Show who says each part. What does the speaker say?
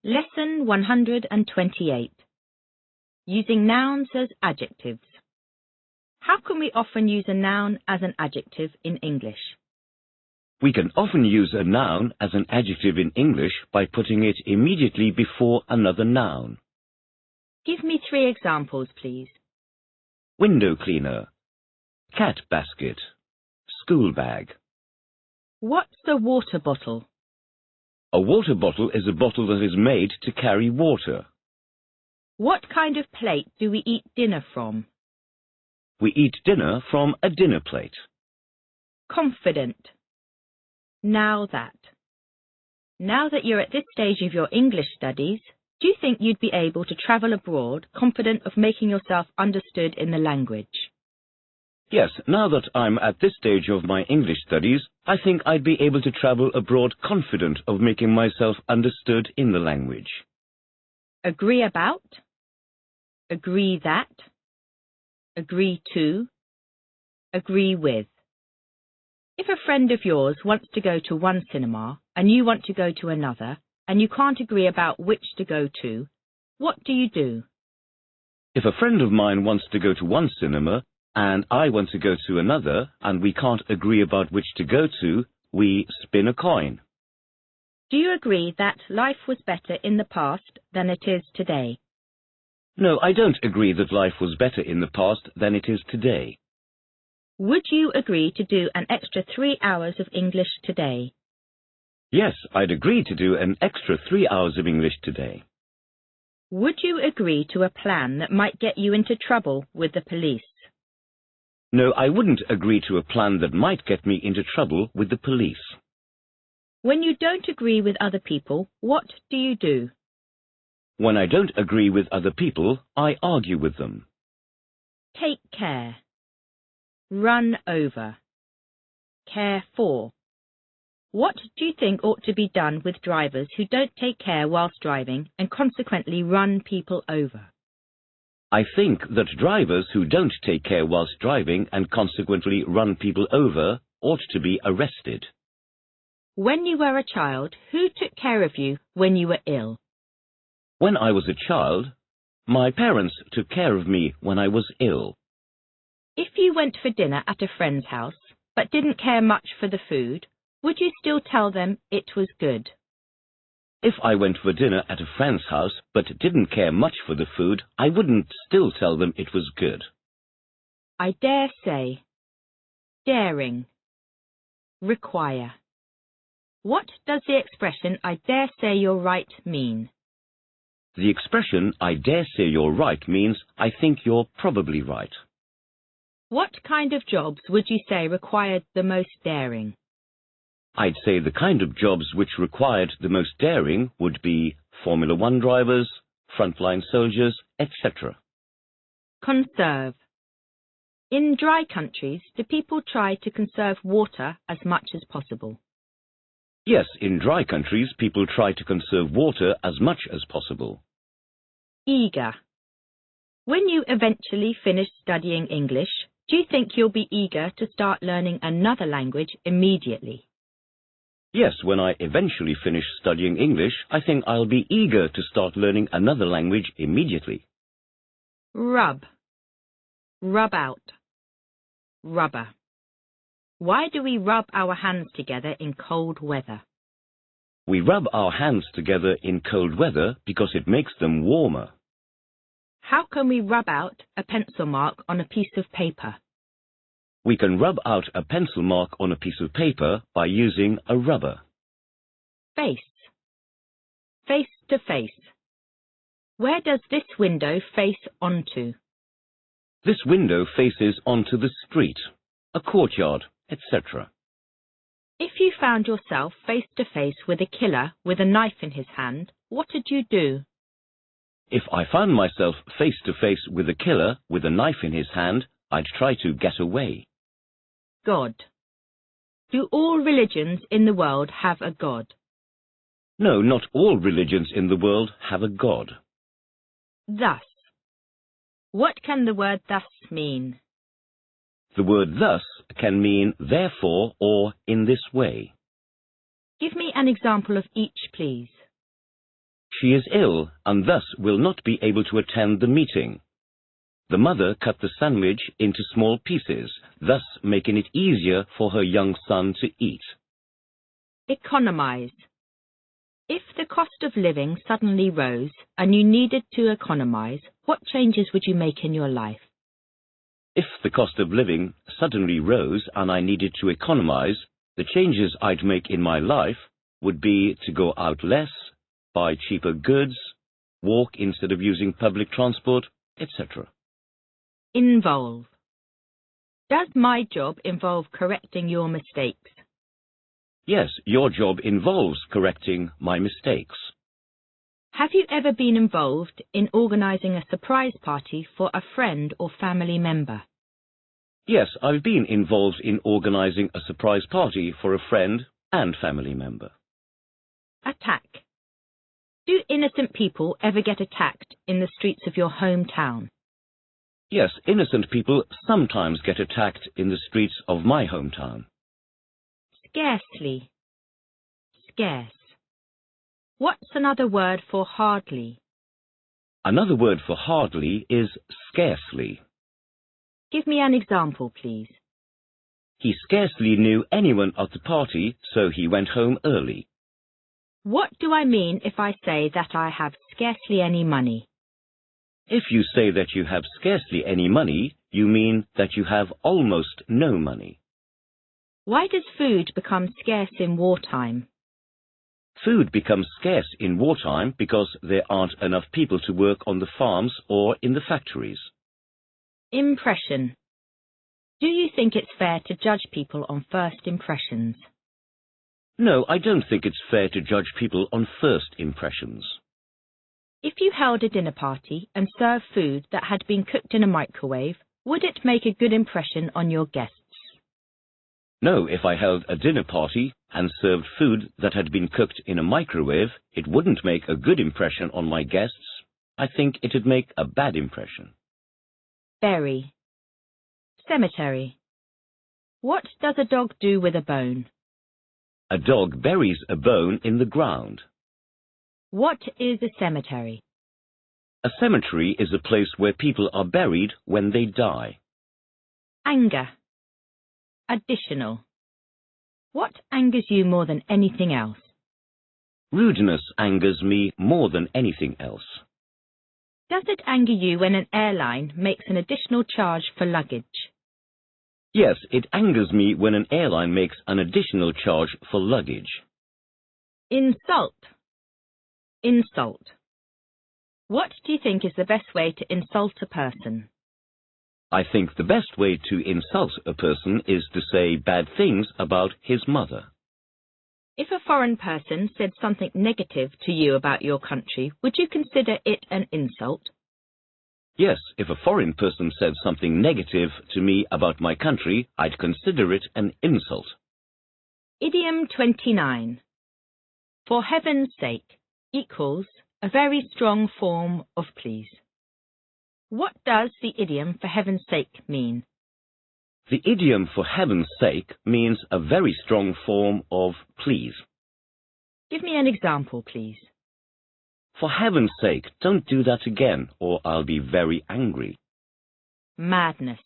Speaker 1: Lesson 128. Using nouns as adjectives. How can we often use a noun as an adjective in English?
Speaker 2: We can often use a noun as an adjective in English by putting it immediately before another noun.
Speaker 1: Give me 3 examples, please.
Speaker 2: Window cleaner, cat basket, school bag.
Speaker 1: What's a water bottle?
Speaker 2: A water bottle is a bottle that is made to carry water.
Speaker 1: What kind of plate do we eat dinner from?
Speaker 2: We eat dinner from a dinner plate.
Speaker 1: Confident. Now that you're at this stage of your English studies, do you think you'd be able to travel abroad confident of making yourself understood in the language?
Speaker 2: Yes, now that I'm at this stage of my English studies, I think I'd be able to travel abroad confident of making myself understood in the language.
Speaker 1: Agree about, agree that, agree to, agree with. If a friend of yours wants to go to one cinema and you want to go to another, and you can't agree about which to go to, what do you do?
Speaker 2: If a friend of mine wants to go to one cinema and I want to go to another and we can't agree about which to go to, we spin a coin.
Speaker 1: Do you agree that life was better in the past than it is today?
Speaker 2: No, I don't agree that life was better in the past than it is today.
Speaker 1: Would you agree to do an extra 3 hours of English today?
Speaker 2: Yes, I'd agree to do an extra 3 hours of English today.
Speaker 1: Would you agree to a plan that might get you into trouble with the police?
Speaker 2: No, I wouldn't agree to a plan that might get me into trouble with the police.
Speaker 1: When you don't agree with other people, what do you do?
Speaker 2: When I don't agree with other people, I argue with them.
Speaker 1: Take care. Run over. Care for. What do you think ought to be done with drivers who don't take care whilst driving and consequently run people over?
Speaker 2: I think that drivers who don't take care whilst driving and consequently run people over ought to be arrested.
Speaker 1: When you were a child, who took care of you when you were ill?
Speaker 2: When I was a child, my parents took care of me when I was ill.
Speaker 1: If you went for dinner at a friend's house but didn't care much for the food, would you still tell them it was good?
Speaker 2: If I went for dinner at a friend's house but didn't care much for the food, I wouldn't still tell them it was good.
Speaker 1: I dare say. Daring. Require. What does the expression "I dare say you're right" mean?
Speaker 2: The expression "I dare say you're right" means I think you're probably right.
Speaker 1: What kind of jobs would you say required the most daring?
Speaker 2: I'd say the kind of jobs which required the most daring would be Formula One drivers, frontline soldiers, etc.
Speaker 1: Conserve. In dry countries, do people try to conserve water as much as possible?
Speaker 2: Yes, in dry countries, people try to conserve water as much as possible.
Speaker 1: Eager. When you eventually finish studying English, do you think you'll be eager to start learning another language immediately?
Speaker 2: Yes, when I eventually finish studying English, I think I'll be eager to start learning another language immediately.
Speaker 1: Rub. Rub out. Rubber. Why do we rub our hands together in cold weather?
Speaker 2: We rub our hands together in cold weather because it makes them warmer.
Speaker 1: How can we rub out a pencil mark on a piece of paper?
Speaker 2: We can rub out a pencil mark on a piece of paper by using a rubber.
Speaker 1: Face. Face to face. Where does this window face onto?
Speaker 2: This window faces onto the street, a courtyard, etc.
Speaker 1: If you found yourself face to face with a killer with a knife in his hand, what would you do?
Speaker 2: If I found myself face to face with a killer with a knife in his hand, I'd try to get away.
Speaker 1: God. Do all religions in the world have a God?
Speaker 2: No, not all religions in the world have a God.
Speaker 1: Thus. What can the word thus mean?
Speaker 2: The word thus can mean therefore or in this way.
Speaker 1: Give me an example of each, please.
Speaker 2: She is ill and thus will not be able to attend the meeting. The mother cut the sandwich into small pieces, thus making it easier for her young son to eat.
Speaker 1: Economize. If the cost of living suddenly rose and you needed to economize, what changes would you make in your life?
Speaker 2: If the cost of living suddenly rose and I needed to economize, the changes I'd make in my life would be to go out less, buy cheaper goods, walk instead of using public transport, etc.
Speaker 1: Involve. Does my job involve correcting your mistakes?
Speaker 2: Yes, your job involves correcting my mistakes.
Speaker 1: Have you ever been involved in organising a surprise party for a friend or family member?
Speaker 2: Yes, I've been involved in organising a surprise party for a friend and family member.
Speaker 1: Attack. Do innocent people ever get attacked in the streets of your hometown?
Speaker 2: Yes, innocent people sometimes get attacked in the streets of my hometown.
Speaker 1: Scarcely. Scarce. What's another word for hardly?
Speaker 2: Another word for hardly is scarcely.
Speaker 1: Give me an example, please.
Speaker 2: He scarcely knew anyone at the party, so he went home early.
Speaker 1: What do I mean if I say that I have scarcely any money?
Speaker 2: If you say that you have scarcely any money, you mean that you have almost no money.
Speaker 1: Why does food become scarce in wartime?
Speaker 2: Food becomes scarce in wartime because there aren't enough people to work on the farms or in the factories.
Speaker 1: Impression. Do you think it's fair to judge people on first impressions?
Speaker 2: No, I don't think it's fair to judge people on first impressions.
Speaker 1: If you held a dinner party and served food that had been cooked in a microwave, would it make a good impression on your guests?
Speaker 2: No, if I held a dinner party and served food that had been cooked in a microwave, it wouldn't make a good impression on my guests. I think it'd make a bad impression.
Speaker 1: Bury. Cemetery. What does a dog do with a bone?
Speaker 2: A dog buries a bone in the ground.
Speaker 1: What is a cemetery?
Speaker 2: A cemetery is a place where people are buried when they die.
Speaker 1: Anger. Additional. What angers you more than anything else?
Speaker 2: Rudeness angers me more than anything else.
Speaker 1: Does it anger you when an airline makes an additional charge for luggage?
Speaker 2: Yes, it angers me when an airline makes an additional charge for luggage.
Speaker 1: Insult. Insult. What do you think is the best way to insult a person?
Speaker 2: I think the best way to insult a person is to say bad things about his mother.
Speaker 1: If a foreign person said something negative to you about your country, would you consider it an insult?
Speaker 2: Yes, if a foreign person said something negative to me about my country, I'd consider it an insult.
Speaker 1: Idiom 29. For heaven's sake equals a very strong form of please. What does the idiom for heaven's sake mean?
Speaker 2: The idiom for heaven's sake means a very strong form of please.
Speaker 1: Give me an example, please.
Speaker 2: For heaven's sake, don't do that again, or I'll be very angry.
Speaker 1: Madness.